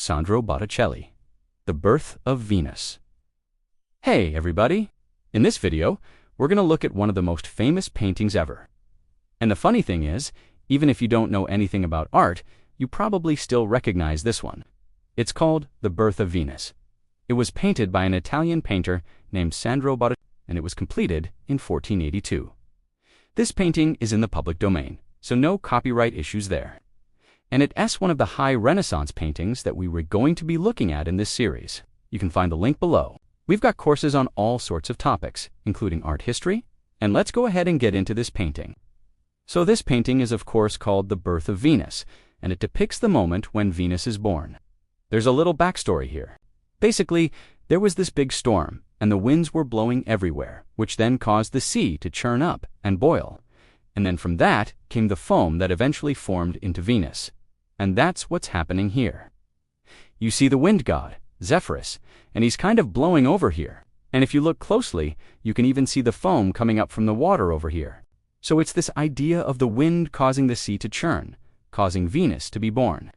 Sandro Botticelli, The Birth of Venus. Hey everybody! In this video, we're going to look at one of the most famous paintings ever. And the funny thing is, even if you don't know anything about art, you probably still recognize this one. It's called The Birth of Venus. It was painted by an Italian painter named Sandro Botticelli, and it was completed in 1482. This painting is in the public domain, so no copyright issues there. And it's one of the high Renaissance paintings that we were going to be looking at in this series. You can find the link below. We've got courses on all sorts of topics, including art history, and let's go ahead and get into this painting. So this painting is of course called The Birth of Venus, and it depicts the moment when Venus is born. There's a little backstory here. Basically, there was this big storm, and the winds were blowing everywhere, which then caused the sea to churn up and boil. And then from that came the foam that eventually formed into Venus. And that's what's happening here. You see the wind god, Zephyrus, and he's kind of blowing over here. And if you look closely, you can even see the foam coming up from the water over here. So it's this idea of the wind causing the sea to churn, causing Venus to be born.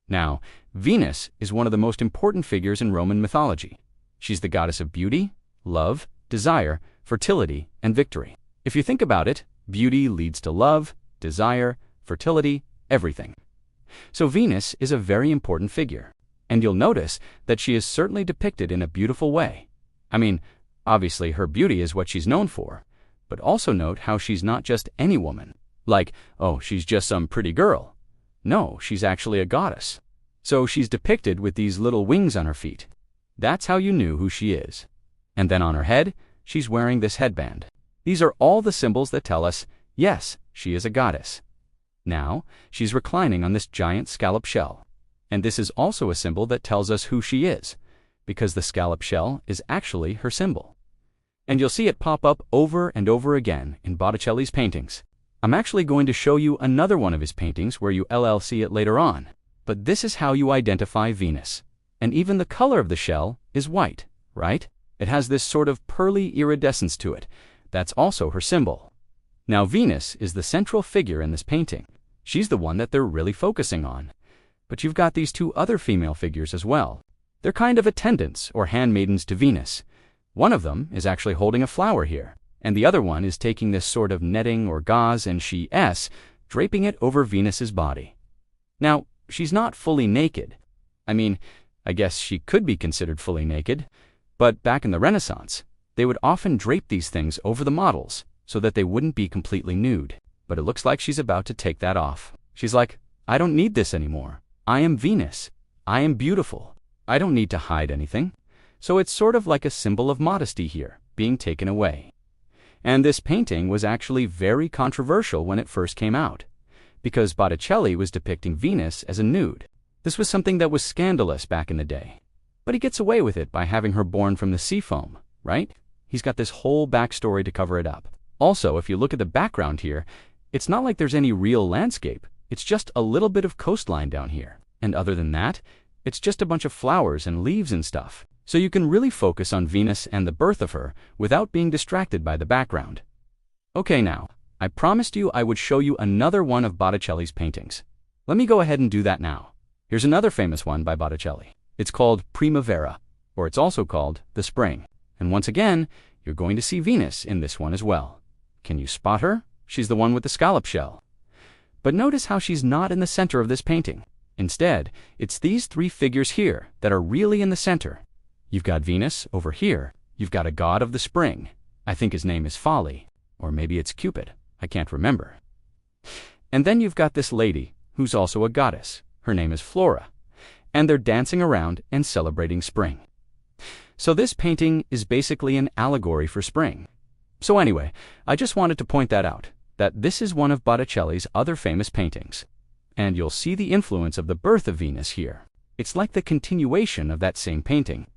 Now, Venus is one of the most important figures in Roman mythology. She's the goddess of beauty, love, desire, fertility, and victory. If you think about it, beauty leads to love, desire, fertility, everything. So Venus is a very important figure, and you'll notice that she is certainly depicted in a beautiful way. I mean, obviously her beauty is what she's known for, but also note how she's not just any woman. Like, oh, she's just some pretty girl. No, she's actually a goddess. So she's depicted with these little wings on her feet. That's how you knew who she is. And then on her head, she's wearing this headband. These are all the symbols that tell us, yes, she is a goddess. Now, she's reclining on this giant scallop shell. And this is also a symbol that tells us who she is, because the scallop shell is actually her symbol. And you'll see it pop up over and over again in Botticelli's paintings. I'm actually going to show you another one of his paintings where you'll see it later on. But this is how you identify Venus. And even the color of the shell is white, right? It has this sort of pearly iridescence to it. That's also her symbol. Now Venus is the central figure in this painting. She's the one that they're really focusing on. But you've got these two other female figures as well. They're kind of attendants or handmaidens to Venus. One of them is actually holding a flower here, and the other one is taking this sort of netting or gauze and draping it over Venus's body. Now, she's not fully naked. I mean, I guess she could be considered fully naked, but back in the Renaissance, they would often drape these things over the models so that they wouldn't be completely nude. But it looks like she's about to take that off. She's like, I don't need this anymore. I am Venus. I am beautiful. I don't need to hide anything. So it's sort of like a symbol of modesty here, being taken away. And this painting was actually very controversial when it first came out, because Botticelli was depicting Venus as a nude. This was something that was scandalous back in the day. But he gets away with it by having her born from the sea foam, right? He's got this whole backstory to cover it up. Also, if you look at the background here, it's not like there's any real landscape. It's just a little bit of coastline down here. And other than that, it's just a bunch of flowers and leaves and stuff. So you can really focus on Venus and the birth of her without being distracted by the background. Okay now, I promised you I would show you another one of Botticelli's paintings. Let me go ahead and do that now. Here's another famous one by Botticelli. It's called Primavera, or it's also called The Spring. And once again, you're going to see Venus in this one as well. Can you spot her? She's the one with the scallop shell. But notice how she's not in the center of this painting. Instead, it's these three figures here that are really in the center. You've got Venus over here. You've got a god of the spring. I think his name is Folly, or maybe it's Cupid. I can't remember. And then you've got this lady, who's also a goddess. Her name is Flora. And they're dancing around and celebrating spring. So this painting is basically an allegory for spring. So anyway, I just wanted to point that out, that this is one of Botticelli's other famous paintings. And you'll see the influence of the birth of Venus here. It's like the continuation of that same painting.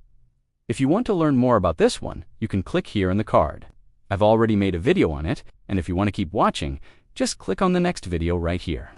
If you want to learn more about this one, you can click here in the card. I've already made a video on it, and if you want to keep watching, just click on the next video right here.